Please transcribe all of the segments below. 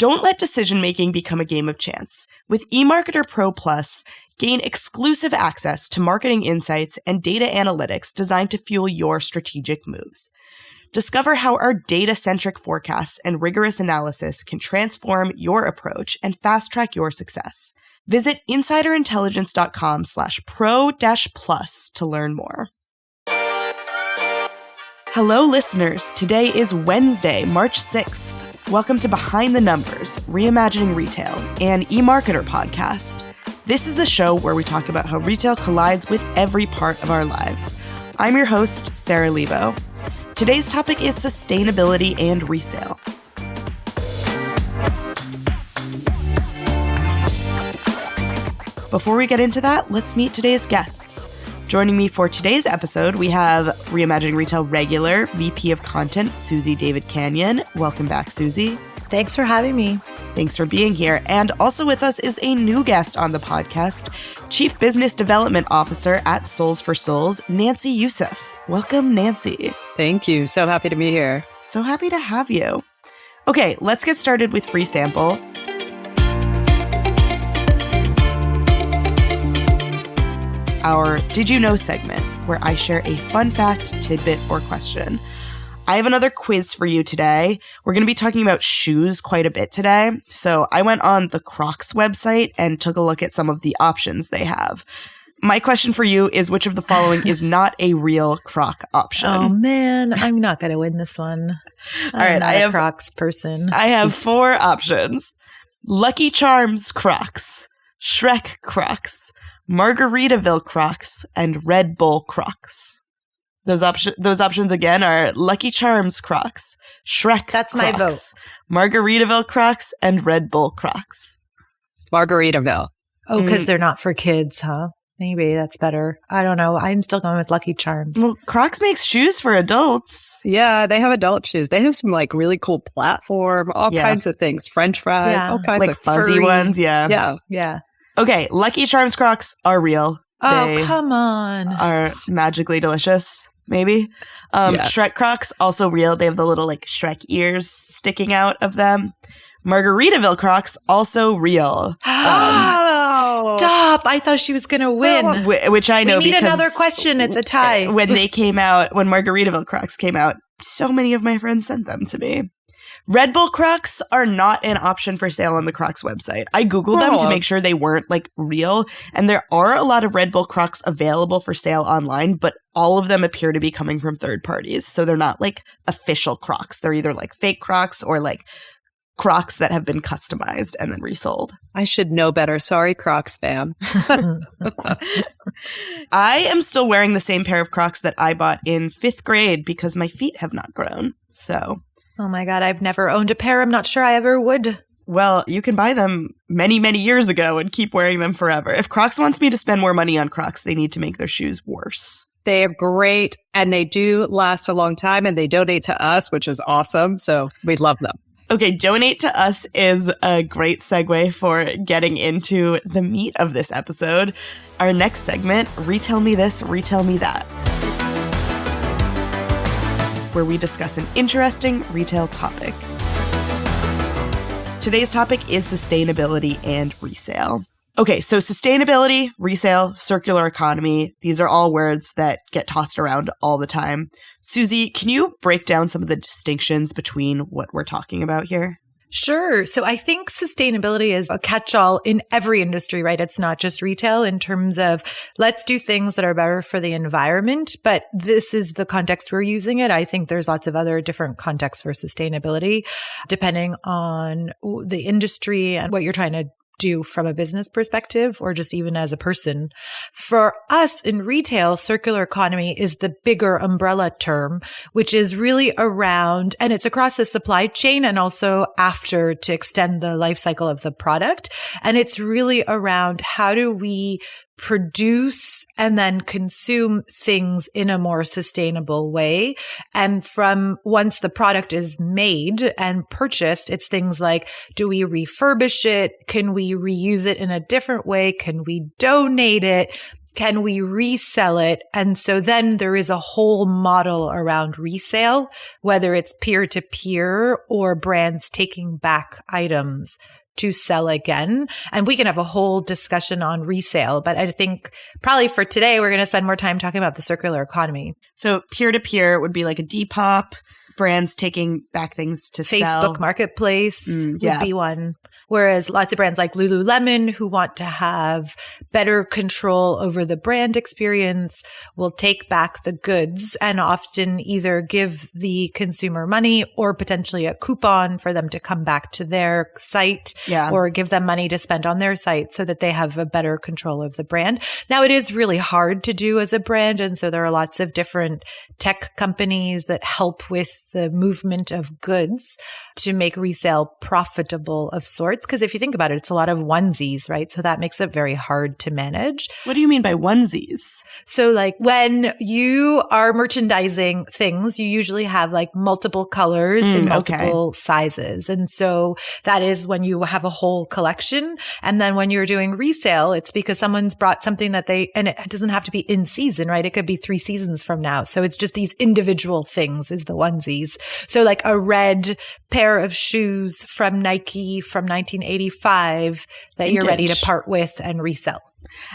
Don't let decision-making become a game of chance. With eMarketer Pro Plus, gain exclusive access to marketing insights and data analytics designed to fuel your strategic moves. Discover how our data-centric forecasts and rigorous analysis can transform your approach and fast-track your success. Visit insiderintelligence.com/pro-plus to learn more. Hello, listeners. Today is Wednesday, March 6th. Welcome to Behind the Numbers, Reimagining Retail, an eMarketer podcast. This is the show where we talk about how retail collides with every part of our lives. I'm your host, Sarah Lebo. Today's topic is sustainability and resale. Before we get into that, let's meet today's guests. Joining me for today's episode, we have Reimagining Retail regular VP of Content, Susie David Canyon. Welcome back, Susie. Thanks for having me. Thanks for being here. And also with us is a new guest on the podcast, Chief Business Development Officer at Souls for Souls, Nancy Youssef. Welcome, Nancy. Thank you. So happy to be here. So happy to have you. Okay, let's get started with Free Sample. Our Did You Know segment, where I share a fun fact, tidbit, or question. I have another quiz for you today. We're going to be talking about shoes quite a bit today. So I went on the Crocs website and took a look at some of the options they have. My question for you is, which of the following is not a real Croc option? Oh, man. I'm not going to win this one. All right, I have a Crocs person. I have 4 options. Lucky Charms Crocs, Shrek Crocs, Margaritaville Crocs, and Red Bull Crocs. Those options again are Lucky Charms Crocs, Shrek That's Crocs, my vote. Margaritaville Crocs, and Red Bull Crocs. Margaritaville. Oh, because they're not for kids, huh? Maybe that's better. I don't know. I'm still going with Lucky Charms. Well, Crocs makes shoes for adults. Yeah, they have adult shoes. They have some like really cool platform, all kinds of things. French fries, all kinds like of fuzzy furry ones. Yeah. Yeah. Okay, Lucky Charms Crocs are real. Oh, They come on. are magically delicious, maybe. Shrek Crocs, also real. They have the little like Shrek ears sticking out of them. Margaritaville Crocs, also real. Stop. I thought she was going to win. Which I know we need because another question. It's a tie. When they came out, when Margaritaville Crocs came out, so many of my friends sent them to me. Red Bull Crocs are not an option for sale on the Crocs website. I Googled them to make sure they weren't like real, and there are a lot of Red Bull Crocs available for sale online, but all of them appear to be coming from third parties. So they're not like official Crocs. They're either like fake Crocs or like Crocs that have been customized and then resold. I should know better. Sorry, Crocs fan. I am still wearing the same pair of Crocs that I bought in 5th grade because my feet have not grown. So... Oh my God, I've never owned a pair. I'm not sure I ever would. Well, you can buy them many, many years ago and keep wearing them forever. If Crocs wants me to spend more money on Crocs, they need to make their shoes worse. They are great, and they do last a long time, and they donate to us, which is awesome. So we love them. Okay, donate to us is a great segue for getting into the meat of this episode. Our next segment, Retell Me This, Retell Me That, where we discuss an interesting retail topic. Today's topic is sustainability and resale. Okay, so sustainability, resale, circular economy, these are all words that get tossed around all the time. Susie, can you break down some of the distinctions between what we're talking about here? Sure. So I think sustainability is a catch-all in every industry, right? It's not just retail in terms of let's do things that are better for the environment, but this is the context we're using it. I think there's lots of other different contexts for sustainability, depending on the industry and what you're trying to do from a business perspective or just even as a person. For us in retail, circular economy is the bigger umbrella term, which is really around, and it's across the supply chain and also after to extend the life cycle of the product. And it's really around how do we produce and then consume things in a more sustainable way. And from once the product is made and purchased, it's things like, do we refurbish it? Can we reuse it in a different way? Can we donate it? can we resell it? And so then there is a whole model around resale, whether it's peer-to-peer or brands taking back items to sell again. And we can have a whole discussion on resale. But I think probably for today, we're going to spend more time talking about the circular economy. So peer-to-peer would be like a Depop, brands taking back things to sell. Facebook Marketplace would be one. Whereas lots of brands like Lululemon, who want to have better control over the brand experience, will take back the goods and often either give the consumer money or potentially a coupon for them to come back to their site, or give them money to spend on their site so that they have a better control of the brand. Now, it is really hard to do as a brand. And so there are lots of different tech companies that help with the movement of goods to make resale profitable of sorts. Because if you think about it, it's a lot of onesies, right? So that makes it very hard to manage. What do you mean by onesies? So like when you are merchandising things, you usually have like multiple colors in multiple sizes. And so that is when you have a whole collection. And then when you're doing resale, it's because someone's brought something that and it doesn't have to be in season, right? It could be 3 seasons from now. So it's just these individual things is the onesies. So like a red pair of shoes from Nike from 1985 that Vintage. You're ready to part with and resell.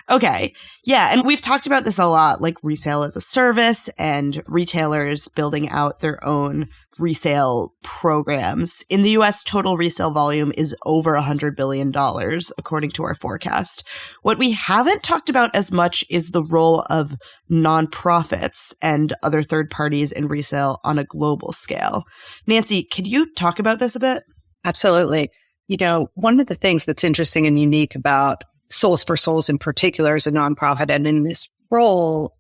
Okay. Yeah. And we've talked about this a lot, like resale as a service and retailers building out their own resale programs. In the US, total resale volume is over $100 billion, according to our forecast. What we haven't talked about as much is the role of nonprofits and other third parties in resale on a global scale. Nancy, can you talk about this a bit? Absolutely. You know, one of the things that's interesting and unique about Souls for Souls in particular as a nonprofit and in this role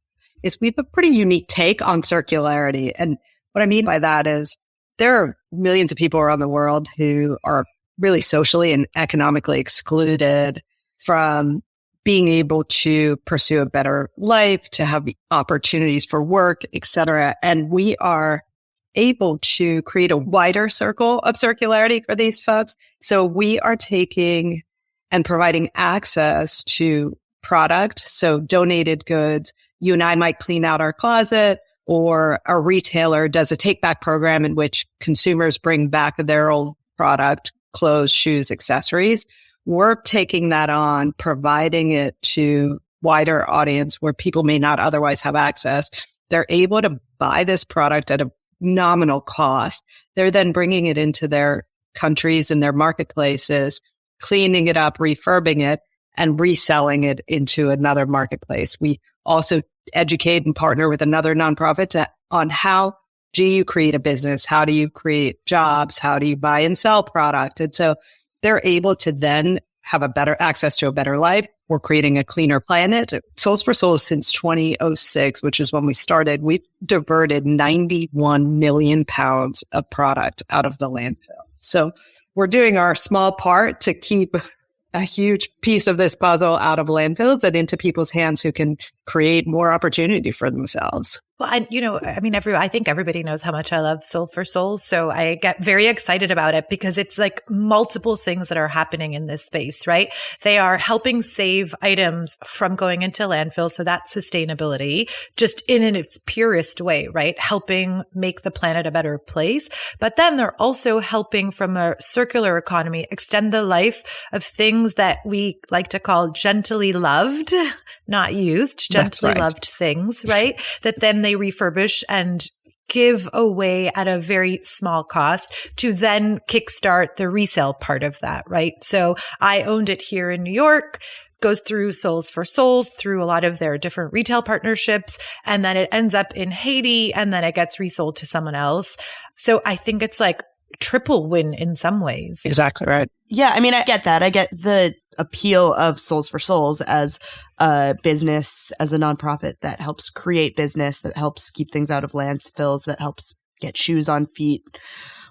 is we have a pretty unique take on circularity. And what I mean by that is there are millions of people around the world who are really socially and economically excluded from being able to pursue a better life, to have opportunities for work, et cetera. And we are able to create a wider circle of circularity for these folks. So we are taking and providing access to product. So donated goods, you and I might clean out our closet, or a retailer does a take back program in which consumers bring back their old product, clothes, shoes, accessories. We're taking that on, providing it to wider audience where people may not otherwise have access. They're able to buy this product at a nominal cost. They're then bringing it into their countries and their marketplaces, cleaning it up, refurbing it, and reselling it into another marketplace. We also educate and partner with another nonprofit on how do you create a business? How do you create jobs? How do you buy and sell product? And so they're able to then have a better access to a better life. We're creating a cleaner planet. Souls for Souls since 2006, which is when we started, we've diverted 91 million pounds of product out of the landfill. So we're doing our small part to keep a huge piece of this puzzle out of landfills and into people's hands who can create more opportunity for themselves. Well, I think everybody knows how much I love Souls for Souls. So I get very excited about it because it's like multiple things that are happening in this space, right? They are helping save items from going into landfill. So that's sustainability just in its purest way, right? Helping make the planet a better place. But then they're also helping from a circular economy, extend the life of things that we like to call gently loved, not used, gently loved things, right? That then they refurbish and give away at a very small cost to then kickstart the resale part of that, right? So I owned it here in New York, goes through Souls for Souls, through a lot of their different retail partnerships, and then it ends up in Haiti, and then it gets resold to someone else. So I think it's like triple win in some ways. Exactly right. Yeah, I mean, I get that. I get the appeal of Souls for Souls as a business, as a nonprofit that helps create business, that helps keep things out of landfills, that helps get shoes on feet.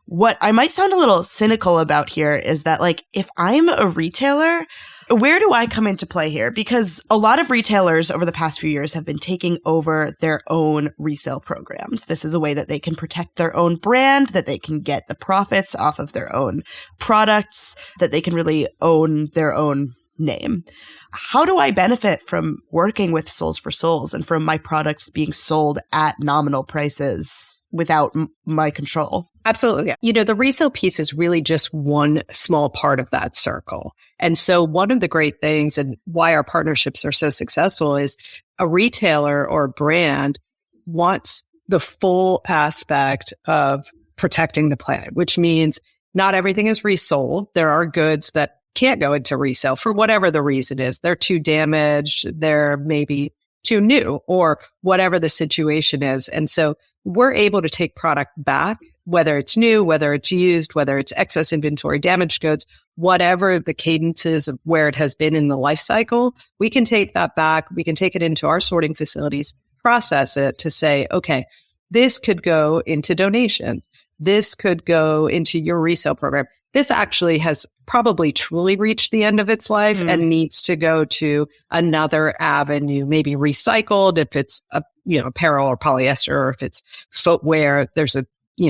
What I might sound a little cynical about here is that, like, if I'm a retailer, where do I come into play here? Because a lot of retailers over the past few years have been taking over their own resale programs. This is a way that they can protect their own brand, that they can get the profits off of their own products, that they can really own their own name. How do I benefit from working with Souls for Souls and from my products being sold at nominal prices without my control? Absolutely. You know, the resale piece is really just one small part of that circle. And so one of the great things and why our partnerships are so successful is a retailer or a brand wants the full aspect of protecting the planet, which means not everything is resold. There are goods that can't go into resale for whatever the reason is. They're too damaged. They're maybe too new or whatever the situation is. And so we're able to take product back, whether it's new, whether it's used, whether it's excess inventory, damaged goods, whatever the cadence is of where it has been in the life cycle, we can take that back. We can take it into our sorting facilities, process it to say, okay, this could go into donations. This could go into your resale program. This actually has probably truly reached the end of its life and needs to go to another avenue, maybe recycled if it's apparel or polyester, or if it's footwear, there's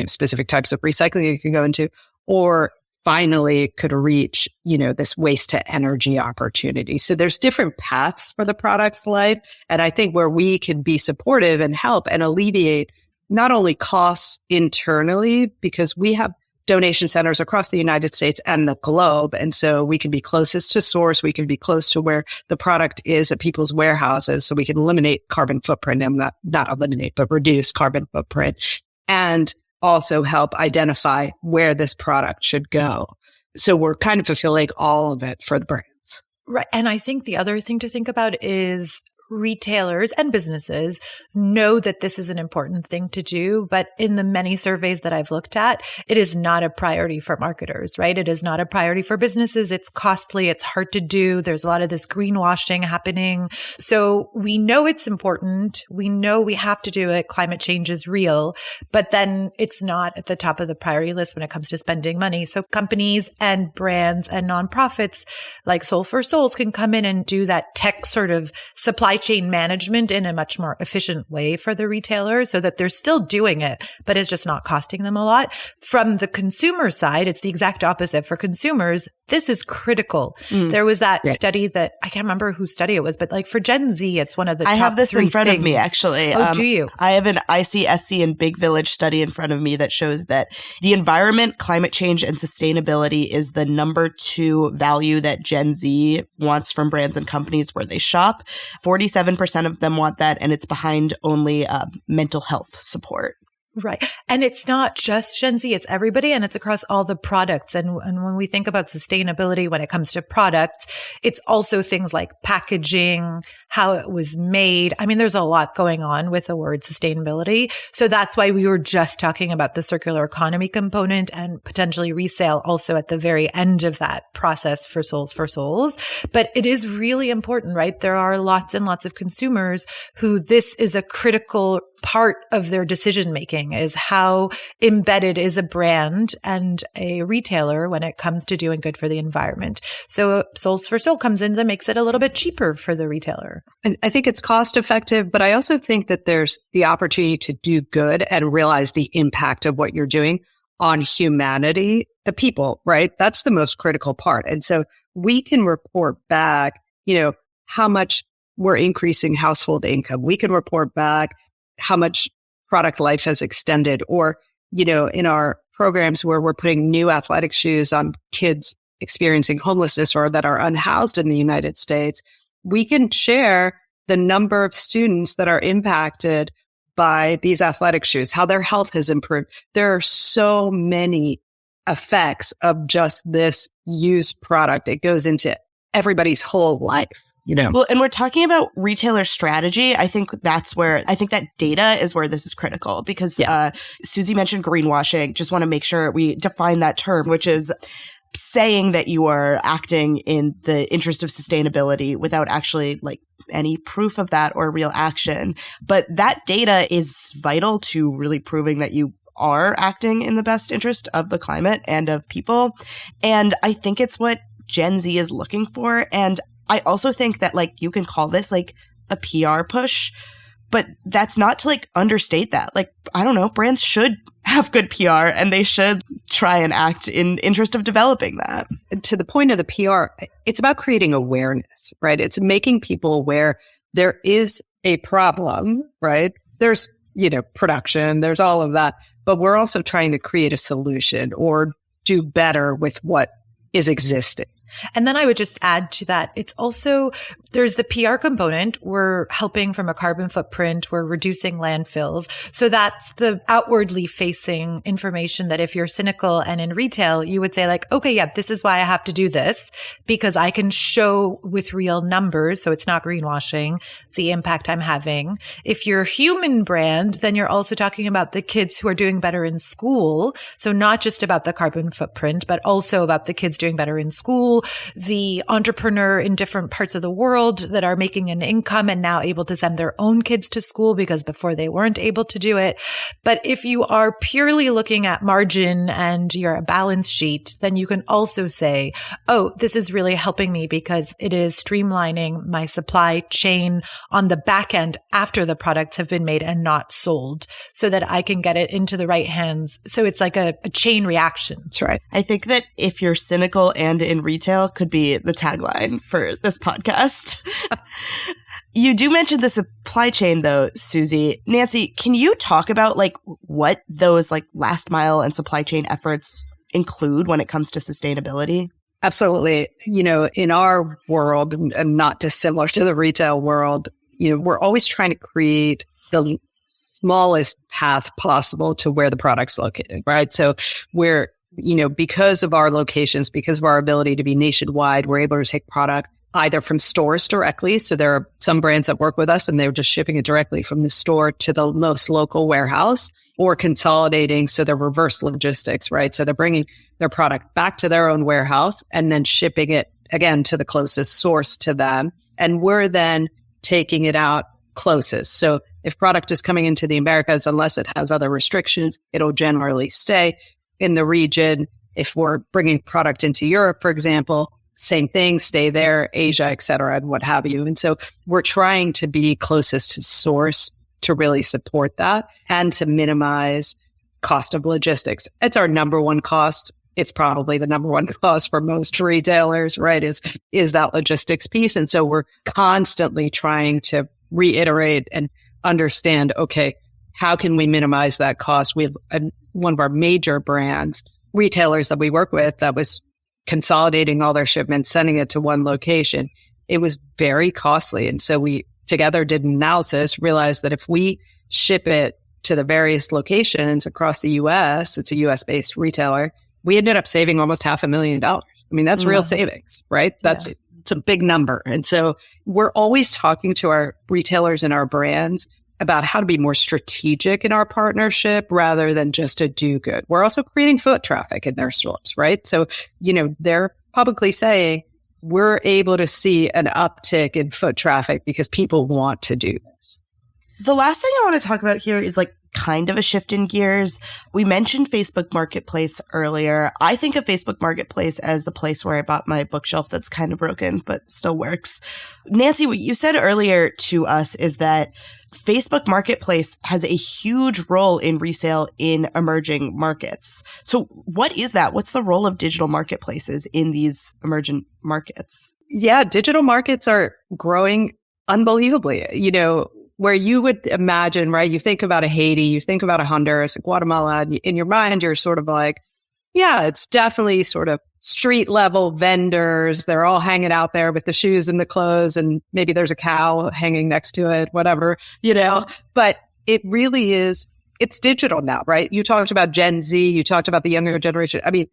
specific types of recycling it can go into, or finally it could reach, this waste to energy opportunity. So there's different paths for the product's life. And I think where we can be supportive and help and alleviate not only costs internally, because we have donation centers across the United States and the globe. And so we can be closest to source. We can be close to where the product is at people's warehouses. So we can eliminate carbon footprint and not eliminate, but reduce carbon footprint, and also help identify where this product should go. So we're kind of fulfilling all of it for the brands. Right. And I think the other thing to think about is retailers and businesses know that this is an important thing to do, but in the many surveys that I've looked at, it is not a priority for marketers, right? It is not a priority for businesses. It's costly. It's hard to do. There's a lot of this greenwashing happening. So we know it's important. We know we have to do it. Climate change is real, but then it's not at the top of the priority list when it comes to spending money. So companies and brands and nonprofits like Soul for Souls can come in and do that tech sort of supply chain management in a much more efficient way for the retailer so that they're still doing it, but it's just not costing them a lot. From the consumer side, it's the exact opposite. For consumers, this is critical. There was that study that I can't remember whose study it was, but like for Gen Z, it's one of the top 3 I have this in front things. of me, actually. Oh, do you? I have an ICSC and Big Village study in front of me that shows that the environment, climate change, and sustainability is the number 2 value that Gen Z wants from brands and companies where they shop. 47% of them want that, and it's behind only mental health support. Right. And it's not just Gen Z, it's everybody, and it's across all the products. And when we think about sustainability, when it comes to products, it's also things like packaging, how it was made. I mean, there's a lot going on with the word sustainability. So that's why we were just talking about the circular economy component and potentially resale also at the very end of that process for Souls for Souls. But it is really important, right? There are lots and lots of consumers who this is a critical part of their decision making, is how embedded is a brand and a retailer when it comes to doing good for the environment. So Souls for Soul comes in and makes it a little bit cheaper for the retailer. I think it's cost effective, but I also think that there's the opportunity to do good and realize the impact of what you're doing on humanity, the people, right? That's the most critical part. And so we can report back, how much we're increasing household income. We can report back how much product life has extended, or, in our programs where we're putting new athletic shoes on kids experiencing homelessness or that are unhoused in the United States, we can share the number of students that are impacted by these athletic shoes, how their health has improved. There are so many effects of just this used product. It goes into everybody's whole life. Well, and we're talking about retailer strategy. I think that data is where this is critical, because Susie mentioned greenwashing. Just want to make sure we define that term, which is saying that you are acting in the interest of sustainability without actually any proof of that or real action. But that data is vital to really proving that you are acting in the best interest of the climate and of people. And I think it's what Gen Z is looking for. And I also think that you can call this a PR push, but that's not to understate that. I don't know, brands should have good PR and they should try and act in interest of developing that. to the point of the PR, it's about creating awareness, right? It's making people aware there is a problem, right? There's, production, there's all of that, but we're also trying to create a solution or do better with what is existing. And then I would just add to that, it's also, there's the PR component. We're helping from a carbon footprint. We're reducing landfills. So that's the outwardly facing information that if you're cynical and in retail, you would say like, okay, yeah, this is why I have to do this because I can show with real numbers. So it's not greenwashing the impact I'm having. If you're a human brand, then you're also talking about the kids who are doing better in school. So not just about the carbon footprint, but also about the kids doing better in school, the entrepreneur in different parts of the world that are making an income and now able to send their own kids to school because before they weren't able to do it. But if you are purely looking at margin and you're a balance sheet, then you can also say, oh, this is really helping me because it is streamlining my supply chain on the back end after the products have been made and not sold so that I can get it into the right hands. So it's like a chain reaction. That's right. I think that if you're cynical and in retail could be the tagline for this podcast. You do mention the supply chain though, Susie. Nancy, can you talk about like what those like last mile and supply chain efforts include when it comes to sustainability? Absolutely. In our world and not dissimilar to the retail world, we're always trying to create the smallest path possible to where the product's located, right? So we're, because of our locations, because of our ability to be nationwide, we're able to take product either from stores directly. So there are some brands that work with us and they're just shipping it directly from the store to the most local warehouse or consolidating. So they're reverse logistics, right? So they're bringing their product back to their own warehouse and then shipping it again to the closest source to them. And we're then taking it out closest. So if product is coming into the Americas, unless it has other restrictions, it'll generally stay in the region. If we're bringing product into Europe, for example, same thing, stay there, Asia, et cetera, and what have you. And so we're trying to be closest to source to really support that and to minimize cost of logistics. It's our number one cost. It's probably the number one cost for most retailers, right? Is that logistics piece. And so we're constantly trying to reiterate and understand, okay, how can we minimize that cost? We have one of our major brands, retailers that we work with that was consolidating all their shipments, sending it to one location. It was very costly. And so we together did an analysis, realized that if we ship it to the various locations across the US, it's a US based retailer, we ended up saving almost $500,000. I mean, that's real savings, right? It's a big number. And so we're always talking to our retailers and our brands about how to be more strategic in our partnership rather than just a do good. We're also creating foot traffic in their stores, right? So, they're publicly saying we're able to see an uptick in foot traffic because people want to do this. The last thing I want to talk about here is like kind of a shift in gears. We mentioned Facebook Marketplace earlier. I think of Facebook Marketplace as the place where I bought my bookshelf that's kind of broken, but still works. Nancy, what you said earlier to us is that Facebook Marketplace has a huge role in resale in emerging markets. So what is that? What's the role of digital marketplaces in these emergent markets? Yeah, digital markets are growing unbelievably. Where you would imagine, right? You think about a Haiti, you think about a Honduras, a Guatemala, in your mind, you're sort of like, yeah, it's definitely sort of street level vendors. They're all hanging out there with the shoes and the clothes, and maybe there's a cow hanging next to it, whatever, but it really is, it's digital now, right? You talked about Gen Z, you talked about the younger generation. I mean,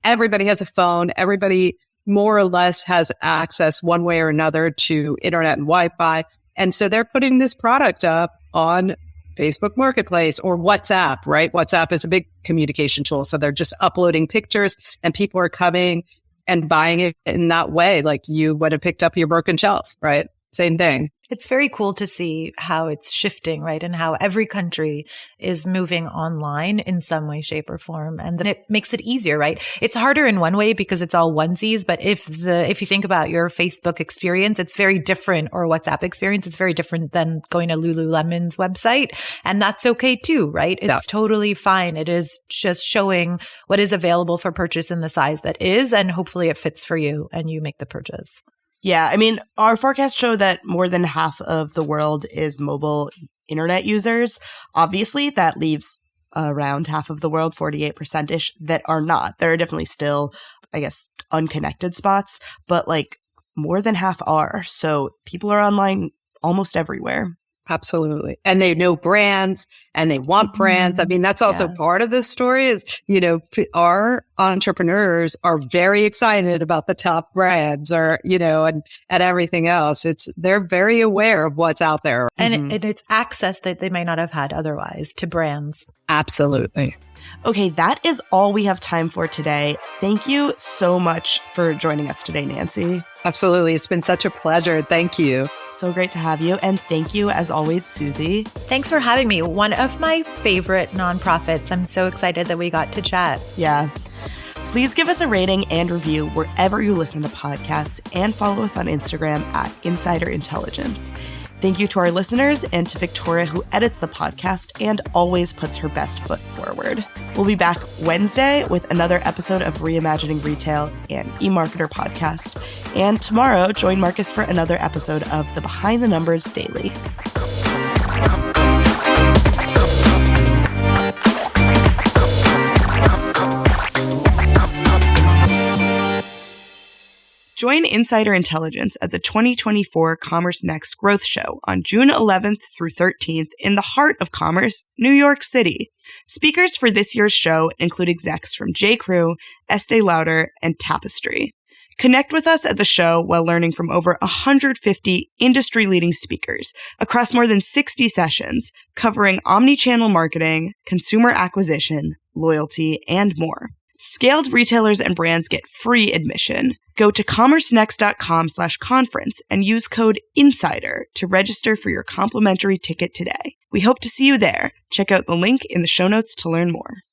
everybody has a phone, everybody more or less has access one way or another to internet and Wi-Fi. And so they're putting this product up on Facebook Marketplace or WhatsApp, right? WhatsApp is a big communication tool. So they're just uploading pictures and people are coming and buying it in that way. Like you would have picked up your broken shelf, right? same thing. It's very cool to see how it's shifting, right? And how every country is moving online in some way, shape, or form. And then it makes it easier, right? It's harder in one way because it's all onesies. But if you think about your Facebook experience, it's very different, or WhatsApp experience, it's very different than going to Lululemon's website. And that's okay too, right? It's totally fine. It is just showing what is available for purchase in the size that is, and hopefully it fits for you and you make the purchase. Yeah, I mean, our forecasts show that more than half of the world is mobile internet users. Obviously, that leaves around half of the world, 48%-ish, that are not. There are definitely still, I guess, unconnected spots, but like more than half are. So people are online almost everywhere. Absolutely. And they know brands and they want brands. I mean, that's also part of this story is, our entrepreneurs are very excited about the top brands or, and everything else. They're very aware of what's out there. And it's access that they might not have had otherwise to brands. Absolutely. Okay, that is all we have time for today. Thank you so much for joining us today, Nancy. Absolutely. It's been such a pleasure. Thank you. So great to have you. And thank you, as always, Susie. Thanks for having me. One of my favorite nonprofits. I'm so excited that we got to chat. Yeah. Please give us a rating and review wherever you listen to podcasts, and follow us on Instagram at Insider Intelligence. Thank you to our listeners and to Victoria, who edits the podcast and always puts her best foot forward. We'll be back Wednesday with another episode of Reimagining Retail and eMarketer podcast. And tomorrow, join Marcus for another episode of the Behind the Numbers Daily. Join Insider Intelligence at the 2024 Commerce Next Growth Show on June 11th through 13th in the heart of commerce, New York City. Speakers for this year's show include execs from J.Crew, Estée Lauder, and Tapestry. Connect with us at the show while learning from over 150 industry-leading speakers across more than 60 sessions covering omni-channel marketing, consumer acquisition, loyalty, and more. Scaled retailers and brands get free admission. Go to commercenext.com/conference and use code INSIDER to register for your complimentary ticket today. We hope to see you there. Check out the link in the show notes to learn more.